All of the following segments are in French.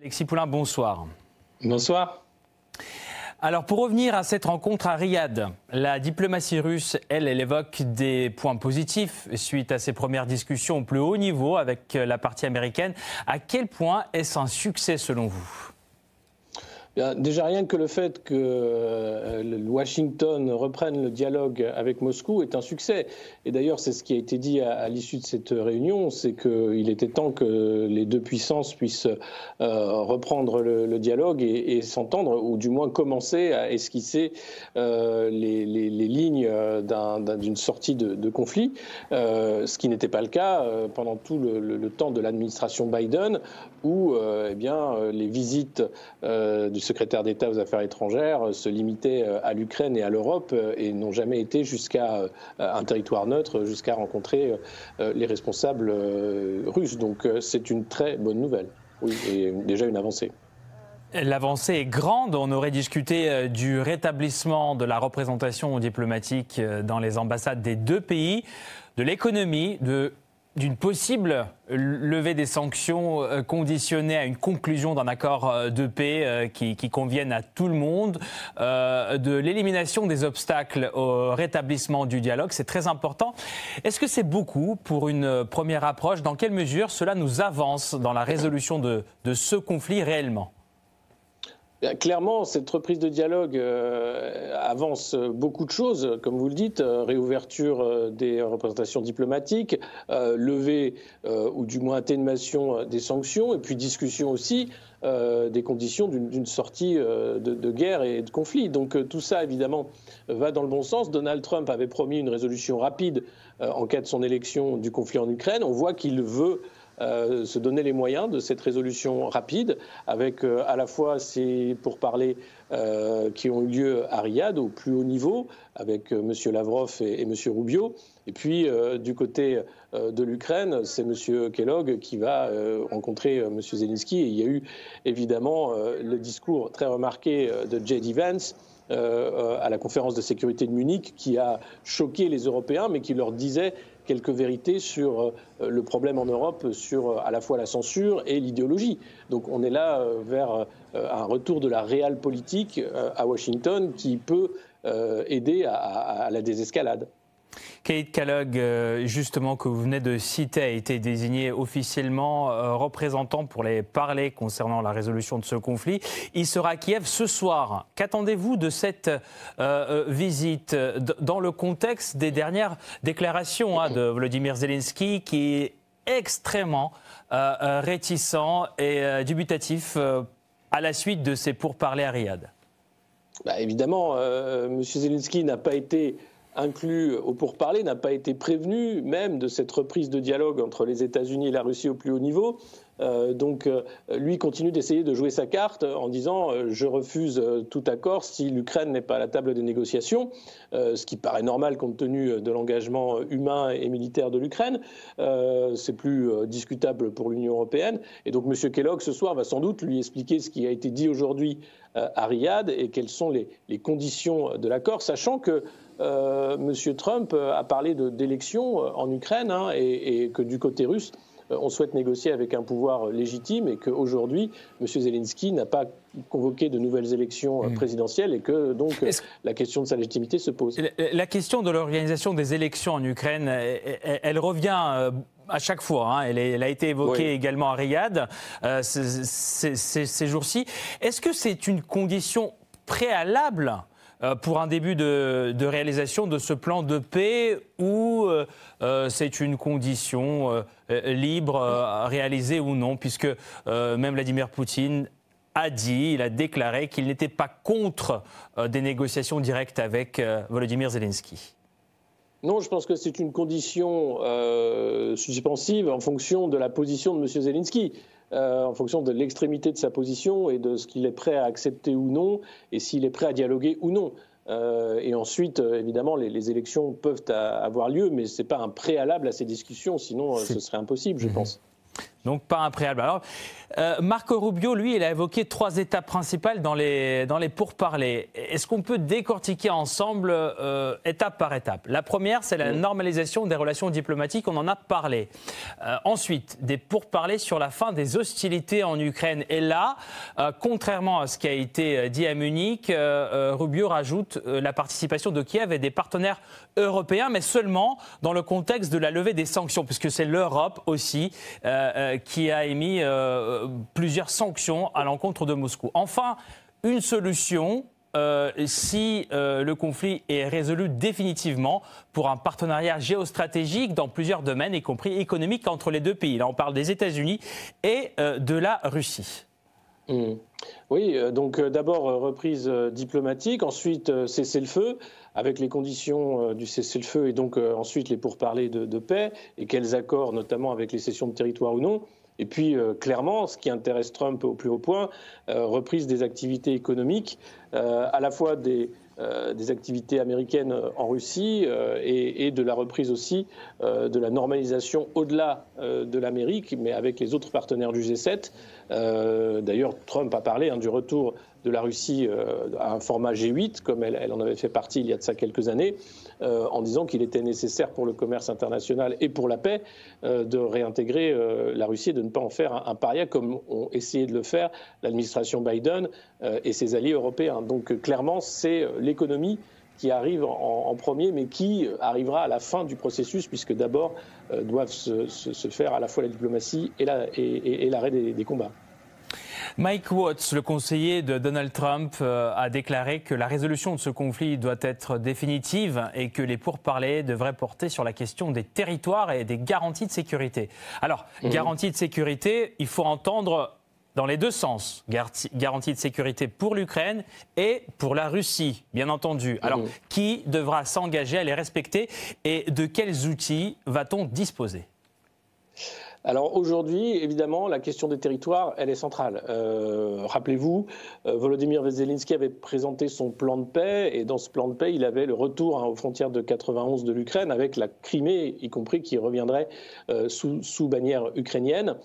Alexis Poulain, bonsoir. Bonsoir. Alors pour revenir à cette rencontre à Riyad, la diplomatie russe, elle évoque des points positifs suite à ses premières discussions au plus haut niveau avec la partie américaine. À quel point est-ce un succès selon vous ? Déjà, rien que le fait que Washington reprenne le dialogue avec Moscou est un succès. Et d'ailleurs, c'est ce qui a été dit à l'issue de cette réunion, c'est qu'il était temps que les deux puissances puissent reprendre le dialogue et s'entendre, ou du moins commencer à esquisser les lignes d'une sortie de conflit, ce qui n'était pas le cas pendant tout le temps de l'administration Biden, où les visites du secrétaire d'État aux Affaires étrangères se limitaient à l'Ukraine et à l'Europe et n'ont jamais été jusqu'à un territoire neutre, jusqu'à rencontrer les responsables russes. Donc c'est une très bonne nouvelle, oui, et déjà une avancée. L'avancée est grande. On aurait discuté du rétablissement de la représentation diplomatique dans les ambassades des deux pays, de l'économie, d'une possible levée des sanctions conditionnées à une conclusion d'un accord de paix qui convienne à tout le monde, de l'élimination des obstacles au rétablissement du dialogue. C'est très important. Est-ce que c'est beaucoup pour une première approche ? Dans quelle mesure cela nous avance dans la résolution de ce conflit réellement ? Clairement, cette reprise de dialogue avance beaucoup de choses, comme vous le dites, réouverture des représentations diplomatiques, levée ou du moins atténuation des sanctions, et puis discussion aussi des conditions d'une sortie de guerre et de conflit. Donc tout ça, évidemment, va dans le bon sens. Donald Trump avait promis une résolution rapide en cas de son élection du conflit en Ukraine. On voit qu'il veut se donner les moyens de cette résolution rapide, avec à la fois ces pourparlers qui ont eu lieu à Riyad au plus haut niveau, avec M. Lavrov et M. Rubio. Et puis du côté de l'Ukraine, c'est M. Kellogg qui va rencontrer M. Zelensky. Et il y a eu évidemment le discours très remarqué de J.D. Vance à la conférence de sécurité de Munich, qui a choqué les Européens, mais qui leur disait quelques vérités sur le problème en Europe, sur à la fois la censure et l'idéologie. Donc on est là vers un retour de la réelle politique à Washington qui peut aider à la désescalade. Keith Kellogg, justement, que vous venez de citer, a été désigné officiellement représentant pour les parler concernant la résolution de ce conflit. Il sera à Kiev ce soir. Qu'attendez-vous de cette visite dans le contexte des dernières déclarations de Volodymyr Zelensky, qui est extrêmement réticent et dubitatif à la suite de ces pourparlers à Riyad? Évidemment, M. Zelensky n'a pas été inclus au pourparlers, n'a pas été prévenu même de cette reprise de dialogue entre les États-Unis et la Russie au plus haut niveau. Donc lui continue d'essayer de jouer sa carte en disant je refuse tout accord si l'Ukraine n'est pas à la table des négociations, ce qui paraît normal compte tenu de l'engagement humain et militaire de l'Ukraine. C'est plus discutable pour l'Union européenne. Et donc M. Kellogg ce soir va sans doute lui expliquer ce qui a été dit aujourd'hui à Riyad et quelles sont les conditions de l'accord, sachant que M. Trump a parlé d'élections en Ukraine et que du côté russe, on souhaite négocier avec un pouvoir légitime et qu'aujourd'hui, M. Zelensky n'a pas convoqué de nouvelles élections présidentielles et que donc la question de sa légitimité se pose. La question de l'organisation des élections en Ukraine, elle revient à chaque fois. Elle a été évoquée également à Riyad ces jours-ci. Est-ce que c'est une condition préalable pour un début de réalisation de ce plan de paix ou c'est une condition libre, réalisée ou non, puisque même Vladimir Poutine il a déclaré qu'il n'était pas contre des négociations directes avec Volodymyr Zelensky. Non, je pense que c'est une condition suspensive en fonction de la position de M. Zelensky. En fonction de l'extrémité de sa position et de ce qu'il est prêt à accepter ou non, et s'il est prêt à dialoguer ou non. Et ensuite, évidemment, les élections peuvent avoir lieu, mais ce n'est pas un préalable à ces discussions, sinon ce serait impossible, je pense. Donc pas un préalable. Alors, Marco Rubio, lui, il a évoqué 3 étapes principales dans les pourparlers. Est-ce qu'on peut décortiquer ensemble étape par étape? La première, c'est la normalisation des relations diplomatiques, on en a parlé. Ensuite, des pourparlers sur la fin des hostilités en Ukraine. Et là, contrairement à ce qui a été dit à Munich, Rubio rajoute la participation de Kiev et des partenaires européens, mais seulement dans le contexte de la levée des sanctions, puisque c'est l'Europe aussi qui a émis plusieurs sanctions à l'encontre de Moscou. Enfin, une solution si le conflit est résolu définitivement pour un partenariat géostratégique dans plusieurs domaines, y compris économique, entre les deux pays. Là, on parle des États-Unis et de la Russie. Oui, donc d'abord reprise diplomatique, ensuite cessez-le-feu, avec les conditions du cessez-le-feu et donc ensuite les pourparlers de paix, et quels accords, notamment avec les cessions de territoire ou non. Et puis, clairement, ce qui intéresse Trump au plus haut point, reprise des activités économiques, à la fois des activités américaines en Russie et de la reprise aussi de la normalisation au-delà de l'Amérique, mais avec les autres partenaires du G7. D'ailleurs, Trump a parlé du retour de la Russie à un format G8, comme elle en avait fait partie il y a de ça quelques années, en disant qu'il était nécessaire pour le commerce international et pour la paix de réintégrer la Russie et de ne pas en faire un paria, comme ont essayé de le faire l'administration Biden et ses alliés européens. Donc clairement, c'est l'économie qui arrive en premier, mais qui arrivera à la fin du processus, puisque d'abord doivent se faire à la fois la diplomatie et l'arrêt des combats. Mike Waltz, le conseiller de Donald Trump, a déclaré que la résolution de ce conflit doit être définitive et que les pourparlers devraient porter sur la question des territoires et des garanties de sécurité. Alors, garantie de sécurité, il faut entendre dans les deux sens. Garantie de sécurité pour l'Ukraine et pour la Russie, bien entendu. Alors, qui devra s'engager à les respecter et de quels outils va-t-on disposer ? Alors aujourd'hui, évidemment, la question des territoires, elle est centrale. Rappelez-vous, Volodymyr Zelensky avait présenté son plan de paix, et dans ce plan de paix, il avait le retour aux frontières de 91 de l'Ukraine, avec la Crimée, y compris, qui reviendrait sous bannière ukrainienne.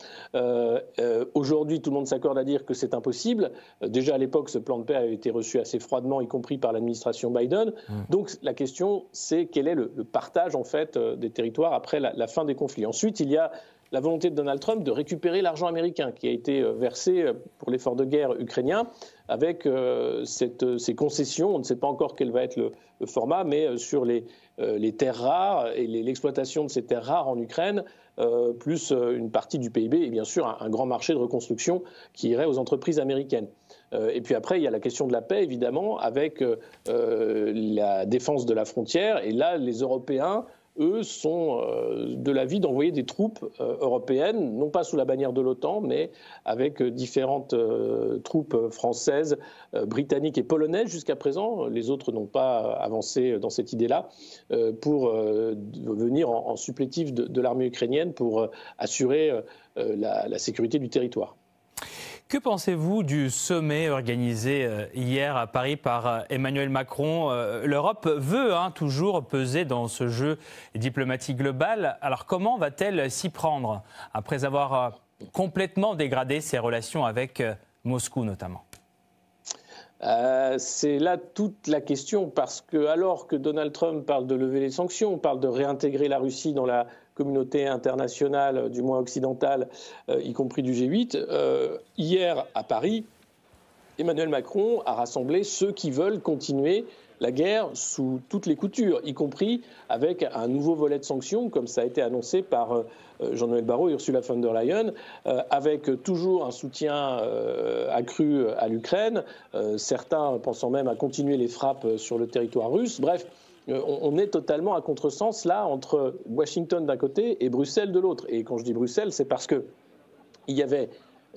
Aujourd'hui, tout le monde s'accorde à dire que c'est impossible. Déjà à l'époque, ce plan de paix a été reçu assez froidement, y compris par l'administration Biden. Donc la question, c'est quel est le partage en fait des territoires après la fin des conflits. Ensuite, il y a la volonté de Donald Trump de récupérer l'argent américain qui a été versé pour l'effort de guerre ukrainien avec ces concessions. On ne sait pas encore quel va être le format, mais sur les terres rares et l'exploitation de ces terres rares en Ukraine, plus une partie du PIB et bien sûr un grand marché de reconstruction qui irait aux entreprises américaines. Et puis après, il y a la question de la paix, évidemment, avec la défense de la frontière. Et là, les Européens, eux, sont de l'avis d'envoyer des troupes européennes, non pas sous la bannière de l'OTAN, mais avec différentes troupes françaises, britanniques et polonaises jusqu'à présent. Les autres n'ont pas avancé dans cette idée-là, pour venir en supplétif de l'armée ukrainienne pour assurer la sécurité du territoire. Que pensez-vous du sommet organisé hier à Paris par Emmanuel Macron ? L'Europe veut toujours peser dans ce jeu diplomatique global. Alors comment va-t-elle s'y prendre après avoir complètement dégradé ses relations avec Moscou notamment ? C'est là toute la question, parce que alors que Donald Trump parle de lever les sanctions, parle de réintégrer la Russie dans la communauté internationale, du moins occidentale, y compris du G8, hier à Paris, Emmanuel Macron a rassemblé ceux qui veulent continuer la guerre sous toutes les coutures, y compris avec un nouveau volet de sanctions, comme ça a été annoncé par Jean-Noël Barrot et Ursula von der Leyen, avec toujours un soutien accru à l'Ukraine, certains pensant même à continuer les frappes sur le territoire russe. Bref, on est totalement à contresens là entre Washington d'un côté et Bruxelles de l'autre. Et quand je dis Bruxelles, c'est parce qu'il y avait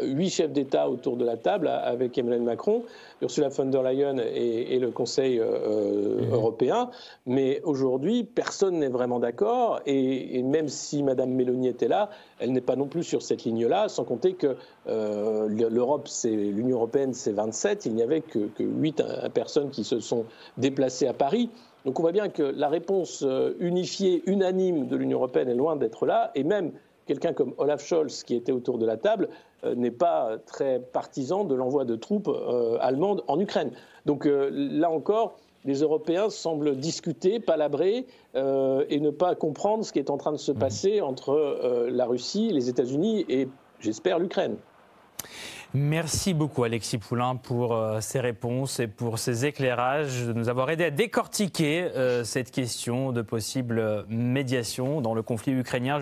8 chefs d'État autour de la table avec Emmanuel Macron, Ursula von der Leyen et le Conseil européen. Mais aujourd'hui, personne n'est vraiment d'accord. Et même si Mme Meloni était là, elle n'est pas non plus sur cette ligne-là, sans compter que l'Union européenne, c'est 27. Il n'y avait que 8 personnes qui se sont déplacées à Paris. Donc on voit bien que la réponse unifiée, unanime de l'Union européenne est loin d'être là. Et même quelqu'un comme Olaf Scholz, qui était autour de la table, n'est pas très partisan de l'envoi de troupes allemandes en Ukraine. Donc là encore, les Européens semblent discuter, palabrer et ne pas comprendre ce qui est en train de se passer entre la Russie, les États-Unis et, j'espère, l'Ukraine. Merci beaucoup Alexis Poulain pour ces réponses et pour ces éclairages, de nous avoir aidé à décortiquer cette question de possible médiation dans le conflit ukrainien.